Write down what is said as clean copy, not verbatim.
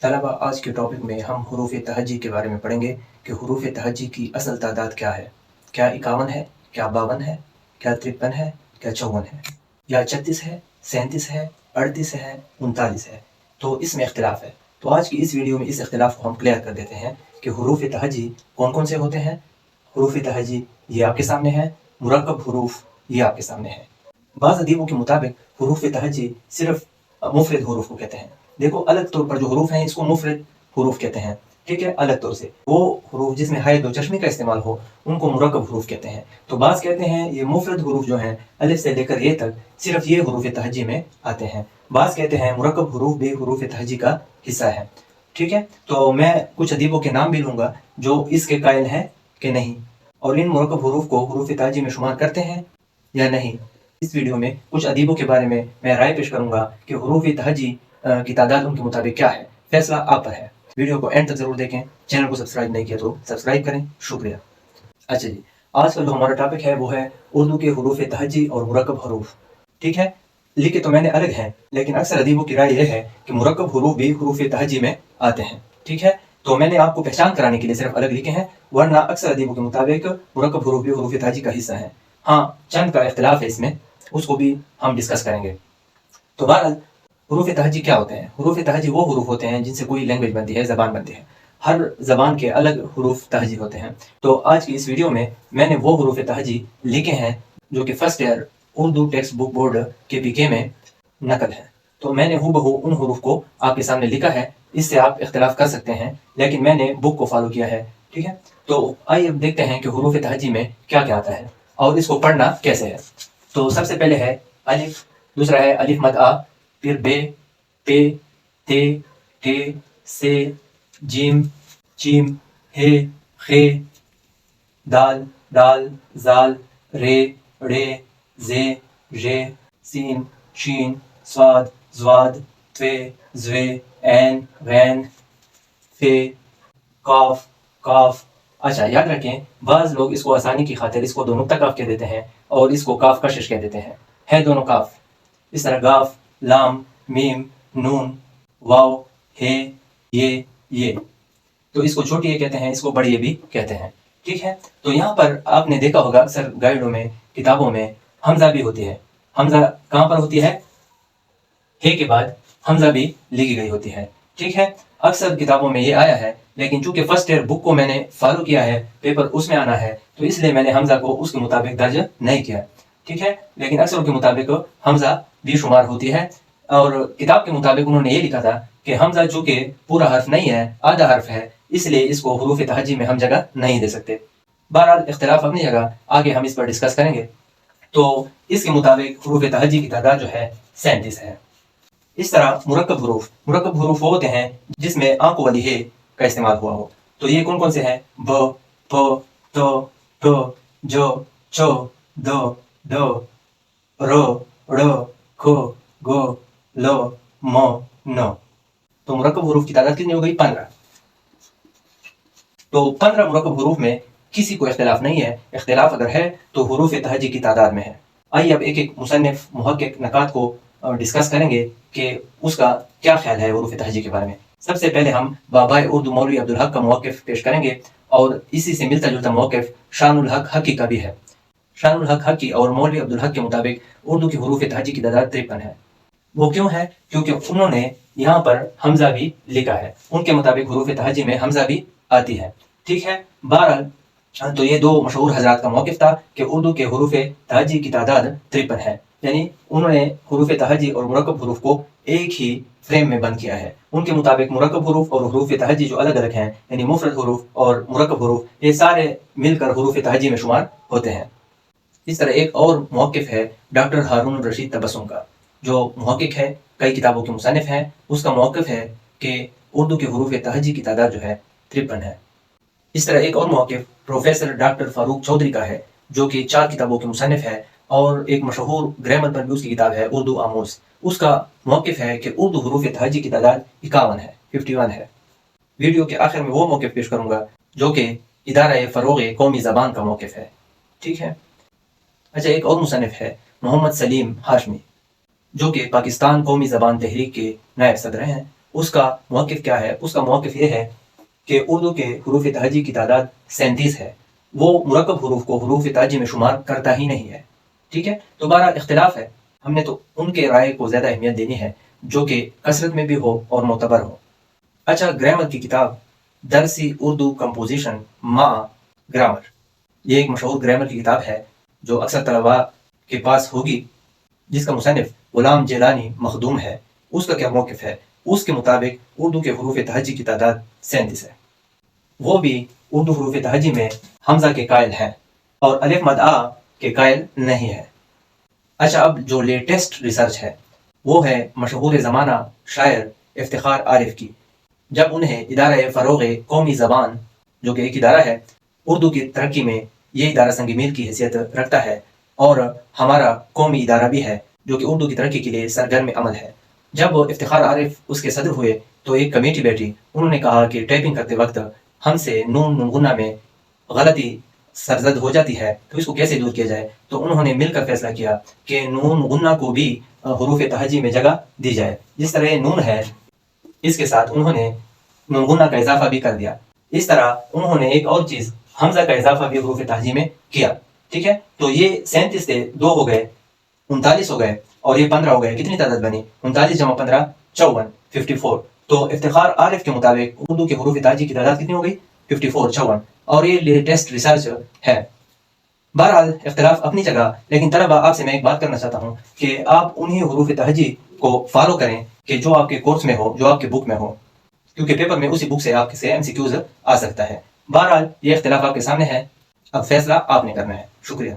طلبا آج کے ٹاپک میں ہم حروف تہجی کے بارے میں پڑھیں گے کہ حروف تہجی کی اصل تعداد کیا ہے. کیا 51 ہے، کیا 52 ہے، کیا 53 ہے، کیا 54 ہے، یا 36 ہے، 37 ہے، 38 ہے، 39 ہے. تو اس میں اختلاف ہے. تو آج کی اس ویڈیو میں اس اختلاف کو ہم کلیئر کر دیتے ہیں کہ حروف تہجی کون کون سے ہوتے ہیں. حروف تہجی یہ آپ کے سامنے ہے، مرکب حروف یہ آپ کے سامنے ہے. بعض ادیبوں کے مطابق حروف تہجی صرف مفرد حروف کو کہتے ہیں. دیکھو الگ طور پر جو حروف ہیں اس کو مفرد حروف کہتے ہیں، ٹھیک ہے. الگ طور سے وہ حروف جس میں حید و چشمی کا استعمال ہو ان کو مرکب حروف کہتے ہیں. تو بعض کہتے ہیں یہ مفرد حروف جو ہیں الف سے لے کر یہ تک صرف یہ حروف تہجی میں آتے ہیں. بعض کہتے ہیں مرکب حروف بھی حروف تہجی کا حصہ ہے، ٹھیک ہے. تو میں کچھ ادیبوں کے نام بھی لوں گا جو اس کے قائل ہیں کہ نہیں، اور ان مرکب حروف کو حروف تہجی میں شمار کرتے ہیں یا نہیں. اس ویڈیو میں کچھ ادیبوں کے بارے میں رائے پیش کروں گا کہ حروف تہجی کی تعداد ان کے مطابق کیا ہے. فیصلہ آپ پر ہے. ویڈیو کو اینڈ تک ضرور دیکھیں. چینل کو سبسکرائب نہیں کیا تو سبسکرائب کریں. شکریہ. اچھا جی، آج کا جو ہمارا ٹاپک ہے وہ ہے اردو کے حروف تہجی اور مرکب حروف. ٹھیک ہے، لکھے تو میں نے الگ ہیں لیکن اکثر ادیبوں کی رائے یہ ہے کہ مرکب حروف بھی حروف تہجی میں آتے ہیں. ٹھیک ہے، تو میں نے آپ کو پہچان کرانے کے لیے صرف الگ لکھے ہیں، ورنہ اکثر ادیبوں کے مطابق مرکب حروف بھی حروف تہجی کا حصہ ہیں. ہاں، چند کا اختلاف ہے اس میں، اس کو بھی ہم ڈسکس کریں گے. تو بہرحال حروف تہجی کیا ہوتے ہیں؟ حروف تہجی وہ حروف ہوتے ہیں جن سے کوئی لینگویج بنتی ہے، زبان بنتی ہے. ہر زبان کے الگ حروف تہجی ہوتے ہیں. تو آج کی اس ویڈیو میں نے وہ حروف تہجی لکھے ہیں جو کہ first year Urdu text book board KPK میں نقل ہے. تو میں نے ہو بہو ان حروف کو آپ کے سامنے لکھا ہے. اس سے آپ اختلاف کر سکتے ہیں لیکن میں نے بک کو فالو کیا ہے. ٹھیک ہے، تو آئیے اب دیکھتے ہیں کہ حروف تہجی میں کیا کیا آتا ہے اور اس کو پڑھنا کیسے ہے. تو سب سے پہلے ہے الف، دوسرا ہے الف مد آ، پھر بے، پے، تے، ٹے، سے، جیم، چیم، ہے، خے، دال، ڈال، زال، رے، ڑے، زے، ژے، سین، شین، صاد، زواد، تے، زوے، عین، غین، فے، قاف، کاف. اچھا یاد رکھیں بعض لوگ اس کو آسانی کی خاطر اس کو دو نقطہ کاف کہہ دیتے ہیں اور اس کو کاف کشش کہہ دیتے ہیں. ہے دونوں کاف. اس طرح گاف، لام، میم، نون، واو، ہے، یہ. تو اس کو چھوٹی یہ کہتے ہیں، اس کو بڑی یہ بھی کہتے ہیں. ٹھیک ہے، تو یہاں پر آپ نے دیکھا ہوگا اکثر گائیڈوں میں، کتابوں میں حمزہ بھی ہوتی ہے. حمزہ کہاں پر ہوتی ہے؟ ہے کے بعد حمزہ بھی لکھی گئی ہوتی ہے. ٹھیک ہے، اکثر کتابوں میں یہ آیا ہے لیکن چونکہ فرسٹ ایئر بک کو میں نے فالو کیا ہے، پیپر اس میں آنا ہے، تو اس لیے میں نے حمزہ کو اس کے مطابق درج نہیں کیا. ٹھیک ہے، لیکن اکثر کے مطابق حمزہ بھی شمار ہوتی ہے. اور کتاب کے مطابق انہوں نے یہ لکھا تھا کہ حمزہ چونکہ پورا حرف نہیں ہے، آدھا حرف ہے، اس لیے اس کو حروف تہجی میں ہم جگہ نہیں دے سکتے. بہرحال اختلاف اپنی جگہ، آگے ہم اس پر ڈسکس کریں گے. تو اس کے مطابق حروف تہجی کی تعداد جو ہے 37 ہے. اس طرح مرکب حروف وہ ہوتے ہیں جس میں آنکھوں والی ہے کا استعمال ہوا ہو. تو یہ کون کون سے ہیں؟ ب، پ، ت، ٹ، ج، چ، د، ڈ، ر، ڑ، ک، گ، ل، م، ن. تو مرکب حروف کی تعداد کتنی ہو گئی؟ 15. تو 15 مرکب حروف میں کسی کو اختلاف نہیں ہے. اختلاف اگر ہے تو حروف تہجی کی تعداد میں ہے. آئیے اب ایک ایک مصنف محقق نکات کو ڈسکس کریں گے کہ اس کا کیا خیال ہے حروف تہجی کے بارے میں. سب سے پہلے ہم بابائے اردو مولوی عبدالحق کا موقف پیش کریں گے اور اسی سے ملتا جلتا موقف شان الحق حقی کا بھی ہے. شان الحق حقی اور مولوی عبدالحق کے مطابق اردو کی حروف تہجی کی تعداد 53 ہے. وہ کیوں ہے؟ کیونکہ انہوں نے یہاں پر حمزہ بھی لکھا ہے. ان کے مطابق حروف تہجی میں حمزہ بھی آتی ہے. ٹھیک ہے، بہرحال تو یہ دو مشہور حضرات کا موقف تھا کہ اردو کے حروف تہجی کی تعداد 53 ہے. یعنی انہوں نے حروف تہجی اور مرکب حروف کو ایک ہی فریم میں بند کیا ہے. ان کے مطابق مرکب حروف اور حروف تہجی جو الگ الگ ہیں، یعنی مفرد حروف اور مرکب حروف، یہ سارے مل کر حروف تہجی میں شمار ہوتے ہیں. اس طرح ایک اور موقف ہے ڈاکٹر ہارون الرشید تبسم کا، جو محقق ہے، کئی کتابوں کے مصنف ہیں. اس کا موقف ہے کہ اردو کے حروف تہجی کی تعداد جو ہے 53 ہے. اس طرح ایک اور موقف پروفیسر ڈاکٹر فاروق چودھری کا ہے، جو کہ 4 کتابوں کے مصنف ہے اور ایک مشہور گرامر پر بھی اس کی کتاب ہے اردو آموز. اس کا موقف ہے کہ اردو حروف تہجی کی تعداد 51 ہے، 51 ہے. ویڈیو کے آخر میں وہ موقف پیش کروں گا جو کہ ادارہ فروغ قومی زبان کا موقف ہے. ٹھیک ہے. اچھا، ایک اور مصنف ہے محمد سلیم ہاشمی، جو کہ پاکستان قومی زبان تحریک کے نائب صدر ہیں. اس کا موقف کیا ہے؟ اس کا موقف یہ ہے کہ اردو کے حروف تہجی کی تعداد 37 ہے، وہ مرکب حروف کو حروف تہجی میں شمار کرتا ہی نہیں ہے، ٹھیک ہے؟ تو بہرحال اختلاف ہے، ہم نے تو ان کے رائے کو زیادہ اہمیت دینی ہے جو کہ کثرت میں بھی ہو اور معتبر ہو۔ اچھا، گرامر کی کتاب درسی اردو کمپوزیشن مع گرامر، یہ ایک مشہور گرامر کی کتاب ہے جو اکثر طلباء کے پاس ہوگی، جس کا مصنف غلام جیلانی مخدوم ہے۔ اس کا کیا موقف ہے؟ اس کے مطابق اردو کے حروف تہجی کی تعداد 37 ہے، وہ بھی اردو حروف تہجی میں حمزہ کے قائل ہیں اور الف مد آ کے قائل نہیں ہے۔ اچھا، اب جو لیٹسٹ ریسرچ ہے وہ ہے مشہور زمانہ شاعر افتخار عارف کی، جب انہیں ادارہ فروغ قومی زبان جو کہ ایک ادارہ ہے اردو کی ترقی میں، یہ ادارہ سنگ میل کی حیثیت رکھتا ہے اور ہمارا قومی ادارہ بھی ہے جو کہ اردو کی ترقی کے لیے سرگرم عمل ہے۔ جب افتخار عارف اس کے صدر ہوئے تو ایک کمیٹی بیٹھی، انہوں نے کہا کہ ٹائپنگ کرتے وقت ہم سے نون غنہ میں غلطی سرزد ہو جاتی ہے، تو اس کو کیسے دور کیا جائے؟ تو انہوں نے مل کر فیصلہ کیا کہ نون غنہ کو بھی حروف تہجی میں جگہ دی جائے، جس طرح یہ نون ہے اس کے ساتھ انہوں نے نون غنہ کا اضافہ بھی کر دیا۔ اس طرح انہوں نے ایک اور چیز حمزہ کا اضافہ بھی حروف تہجی میں کیا، ٹھیک ہے؟ تو یہ 37 سے 2 ہو گئے 39 ہو گئے اور یہ 15 ہو گئے، کتنی تعداد بنی؟ 39 جمع 15 54 54۔ تو افتخار عارف کے مطابق اردو کے حروف تہجی کی تعداد کتنی ہو گئی؟ 54 54، اور یہ لیٹسٹ ریسرچ ہے۔ بہرحال اختلاف اپنی جگہ، لیکن طلبہ آپ سے میں ایک بات کرنا چاہتا ہوں کہ آپ انہی حروف تہجی کو فالو کریں کہ جو آپ کے کورس میں ہو، جو آپ کے بک میں ہو، کیونکہ پیپر میں اسی بک سے آپ سے MCQs آ سکتا ہے۔ بہرحال یہ اختلاف آپ کے سامنے ہے، اب فیصلہ آپ نے کرنا ہے۔ شکریہ۔